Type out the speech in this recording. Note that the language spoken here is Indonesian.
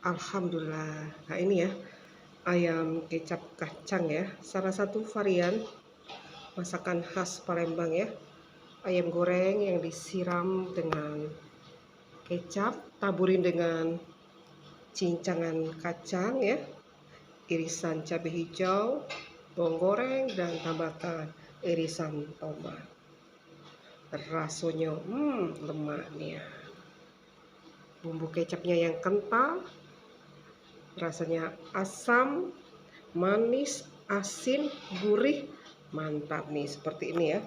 Alhamdulillah. Nah ini ya, ayam kecap kacang ya. Salah satu varian masakan khas Palembang ya. Ayam goreng yang disiram dengan kecap, taburin dengan cincangan kacang ya, irisan cabai hijau, bawang goreng, dan tambahkan irisan tomat. Rasanya lemaknya. Bumbu kecapnya yang kental, rasanya asam, manis, asin, gurih, mantap nih seperti ini ya.